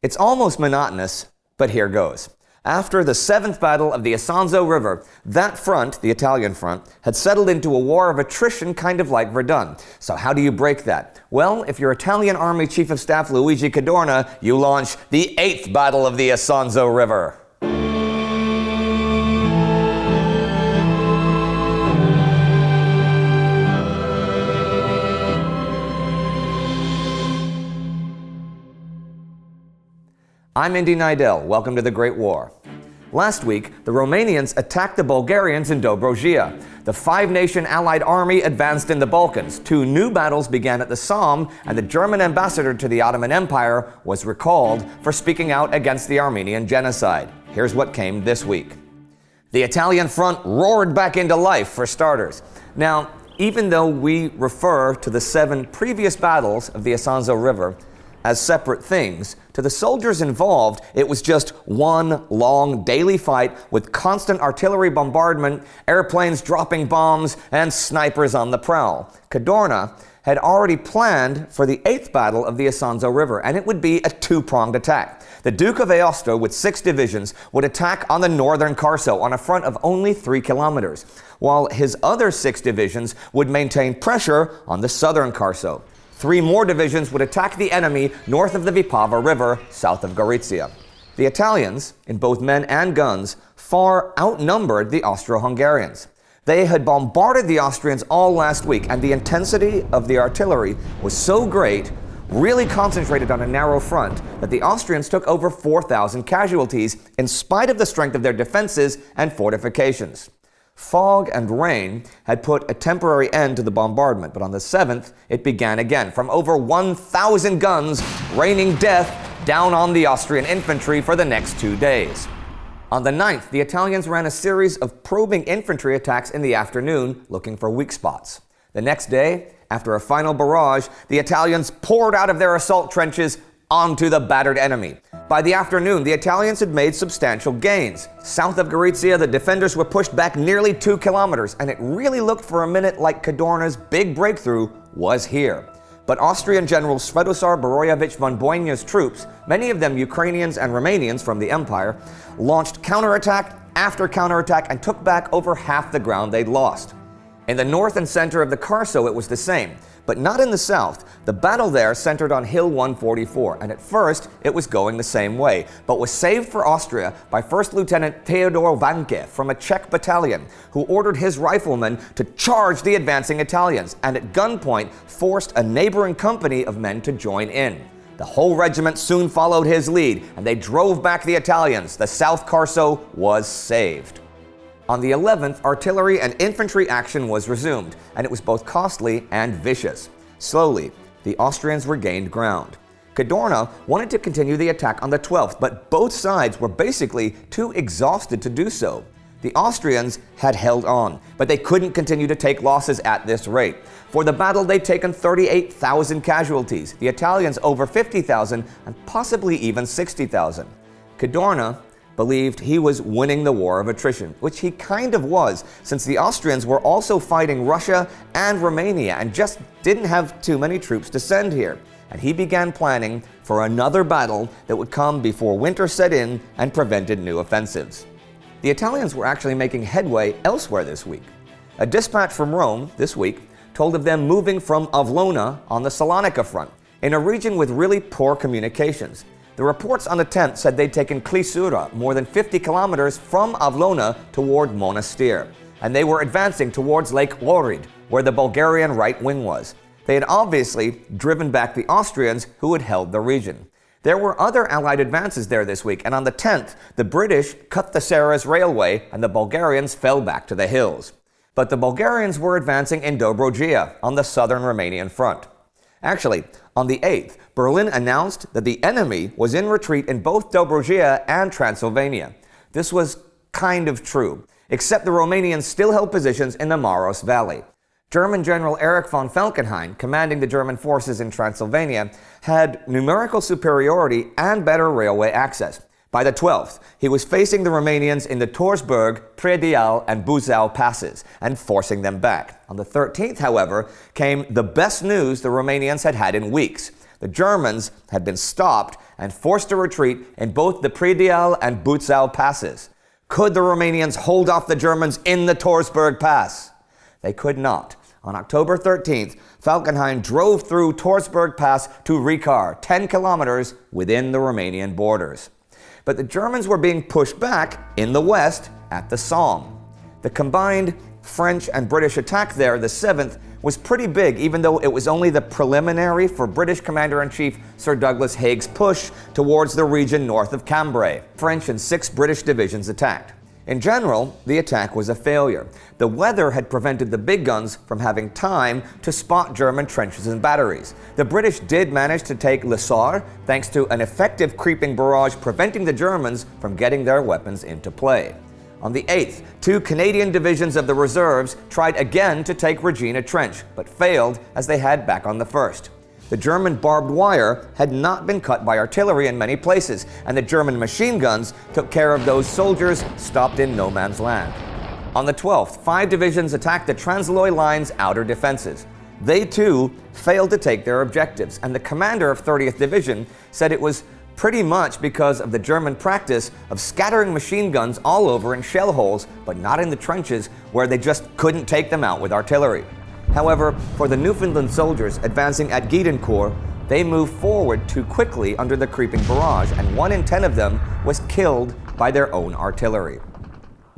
It's almost monotonous, but here goes. After the 7th Battle of the Isonzo River, that front, the Italian front, had settled into a war of attrition kind of like Verdun. So how do you break that? Well, if you're Italian Army Chief of Staff Luigi Cadorna, you launch the 8th Battle of the Isonzo River. I'm Indy Nidell. Welcome to the Great War. Last week, the Romanians attacked the Bulgarians in Dobrogea. The five-nation Allied army advanced in the Balkans. 2 new battles began at the Somme, and the German ambassador to the Ottoman Empire was recalled for speaking out against the Armenian genocide. Here's what came this week. The Italian front roared back into life, for starters. Now, even though we refer to the 7 previous battles of the Isonzo River as separate things, to the soldiers involved, it was just one long daily fight with constant artillery bombardment, airplanes dropping bombs, and snipers on the prowl. Cadorna had already planned for the 8th Battle of the Isonzo River, and it would be a 2-pronged attack. The Duke of Aosta, with 6 divisions, would attack on the northern Carso on a front of only 3 kilometers, while his other 6 divisions would maintain pressure on the southern Carso. 3 more divisions would attack the enemy north of the Vipava River, south of Gorizia. The Italians, in both men and guns, far outnumbered the Austro-Hungarians. They had bombarded the Austrians all last week, and the intensity of the artillery was so great, really concentrated on a narrow front, that the Austrians took over 4,000 casualties in spite of the strength of their defenses and fortifications. Fog and rain had put a temporary end to the bombardment, but on the 7th, it began again, from over 1,000 guns, raining death down on the Austrian infantry for the next 2 days. On the 9th, the Italians ran a series of probing infantry attacks in the afternoon, looking for weak spots. The next day, after a final barrage, the Italians poured out of their assault trenches onto the battered enemy. By the afternoon, the Italians had made substantial gains. South of Gorizia, the defenders were pushed back nearly 2 kilometers, and it really looked for a minute like Cadorna's big breakthrough was here. But Austrian General Svetozar Boroyevich von Boynia's troops, many of them Ukrainians and Romanians from the empire, launched counterattack after counterattack and took back over half the ground they'd lost. In the north and center of the Carso, it was the same, but not in the south. The battle there centered on Hill 144, and at first it was going the same way, but was saved for Austria by 1st Lieutenant Theodor Vanke from a Czech battalion, who ordered his riflemen to charge the advancing Italians, and at gunpoint forced a neighboring company of men to join in. The whole regiment soon followed his lead, and they drove back the Italians. The South Carso was saved. On the 11th, artillery and infantry action was resumed, and it was both costly and vicious. Slowly, the Austrians regained ground. Cadorna wanted to continue the attack on the 12th, but both sides were basically too exhausted to do so. The Austrians had held on, but they couldn't continue to take losses at this rate. For the battle, they'd taken 38,000 casualties, the Italians over 50,000, and possibly even 60,000. Cadorna believed he was winning the war of attrition, which he kind of was, since the Austrians were also fighting Russia and Romania and just didn't have too many troops to send here. And he began planning for another battle that would come before winter set in and prevented new offensives. The Italians were actually making headway elsewhere this week. A dispatch from Rome this week told of them moving from Avlona on the Salonika front, in a region with really poor communications. The reports on the 10th said they'd taken Clisura, more than 50 kilometers from Avlona toward Monastir, and they were advancing towards Lake Ohrid, where the Bulgarian right wing was. They had obviously driven back the Austrians, who had held the region. There were other Allied advances there this week, and on the 10th, the British cut the Ceres railway, and the Bulgarians fell back to the hills. But the Bulgarians were advancing in Dobrogea, on the southern Romanian front. Actually, on the 8th, Berlin announced that the enemy was in retreat in both Dobrogea and Transylvania. This was kind of true, except the Romanians still held positions in the Maros Valley. German General Erich von Falkenhayn, commanding the German forces in Transylvania, had numerical superiority and better railway access. By the 12th, he was facing the Romanians in the Torsberg, Predeal, and Buzău passes and forcing them back. On the 13th, however, came the best news the Romanians had had in weeks. The Germans had been stopped and forced a retreat in both the Predeal and Buțau passes. Could the Romanians hold off the Germans in the Torsberg Pass? They could not. On October 13th, Falkenhayn drove through Torsberg Pass to Ricard, 10 kilometers within the Romanian borders. But the Germans were being pushed back in the west at the Somme. The combined French and British attack there, the 7th, was pretty big, even though it was only the preliminary for British Commander-in-Chief Sir Douglas Haig's push towards the region north of Cambrai. French and 6 British divisions attacked. In general, the attack was a failure. The weather had prevented the big guns from having time to spot German trenches and batteries. The British did manage to take Le Soir, thanks to an effective creeping barrage preventing the Germans from getting their weapons into play. On the 8th, 2 Canadian divisions of the reserves tried again to take Regina Trench, but failed as they had back on the 1st. The German barbed wire had not been cut by artillery in many places, and the German machine guns took care of those soldiers stopped in no man's land. On the 12th, 5 divisions attacked the Transloy Line's outer defenses. They too failed to take their objectives, and the commander of 30th Division said it was pretty much because of the German practice of scattering machine guns all over in shell holes, but not in the trenches where they just couldn't take them out with artillery. However, for the Newfoundland soldiers advancing at Guidancourt, they moved forward too quickly under the creeping barrage, and 1 in 10 of them was killed by their own artillery.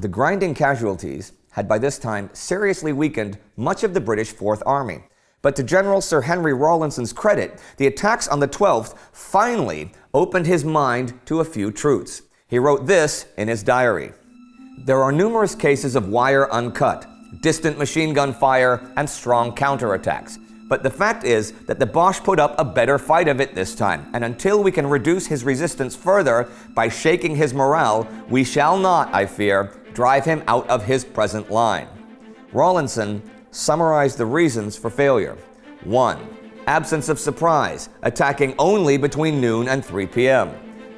The grinding casualties had by this time seriously weakened much of the British Fourth Army. But to General Sir Henry Rawlinson's credit, the attacks on the 12th finally opened his mind to a few truths. He wrote this in his diary: "There are numerous cases of wire uncut, distant machine gun fire, and strong counterattacks. But the fact is that the Boche put up a better fight of it this time, and until we can reduce his resistance further by shaking his morale, we shall not, I fear, drive him out of his present line." Rawlinson summarized the reasons for failure. 1. Absence of surprise, attacking only between noon and 3 p.m.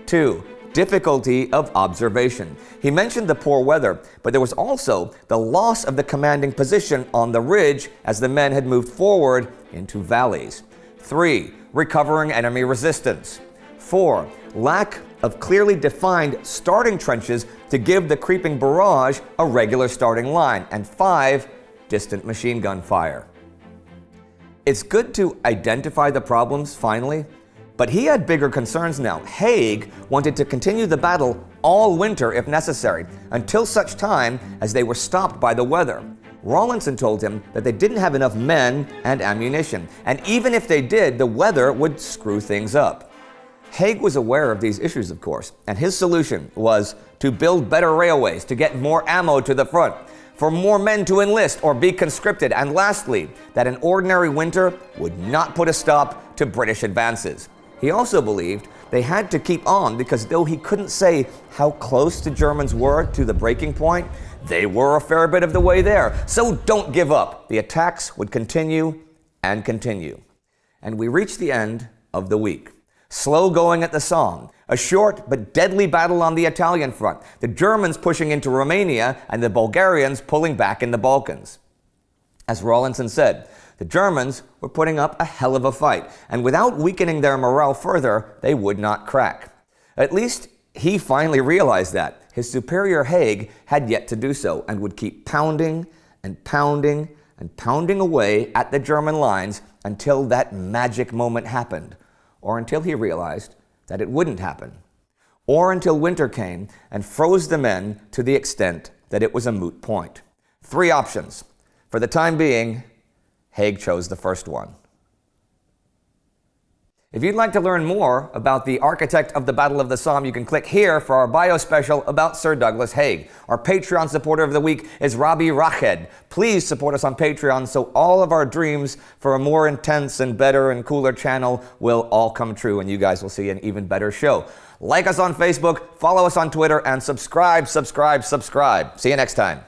2. Difficulty of observation. He mentioned the poor weather, but there was also the loss of the commanding position on the ridge as the men had moved forward into valleys. 3. Recovering enemy resistance. 4. Lack of clearly defined starting trenches to give the creeping barrage a regular starting line. And 5. Distant machine gun fire. It's good to identify the problems finally, but he had bigger concerns now. Haig wanted to continue the battle all winter if necessary, until such time as they were stopped by the weather. Rawlinson told him that they didn't have enough men and ammunition, and even if they did, the weather would screw things up. Haig was aware of these issues, of course, and his solution was to build better railways to get more ammo to the front, for more men to enlist or be conscripted, and lastly, that an ordinary winter would not put a stop to British advances. He also believed they had to keep on because though he couldn't say how close the Germans were to the breaking point, they were a fair bit of the way there. So don't give up. The attacks would continue and continue. And we reached the end of the week. Slow going at the Somme, a short but deadly battle on the Italian front, the Germans pushing into Romania and the Bulgarians pulling back in the Balkans. As Rawlinson said, the Germans were putting up a hell of a fight, and without weakening their morale further, they would not crack. At least he finally realized that. His superior Haig had yet to do so, and would keep pounding and pounding and pounding away at the German lines until that magic moment happened, or until he realized that it wouldn't happen, or until winter came and froze the men to the extent that it was a moot point. 3 options. For the time being, Haig chose the first one. If you'd like to learn more about the architect of the Battle of the Somme, you can click here for our bio special about Sir Douglas Haig. Our Patreon supporter of the week is Robbie Rached. Please support us on Patreon so all of our dreams for a more intense and better and cooler channel will all come true, and you guys will see an even better show. Like us on Facebook, follow us on Twitter, and subscribe. See you next time.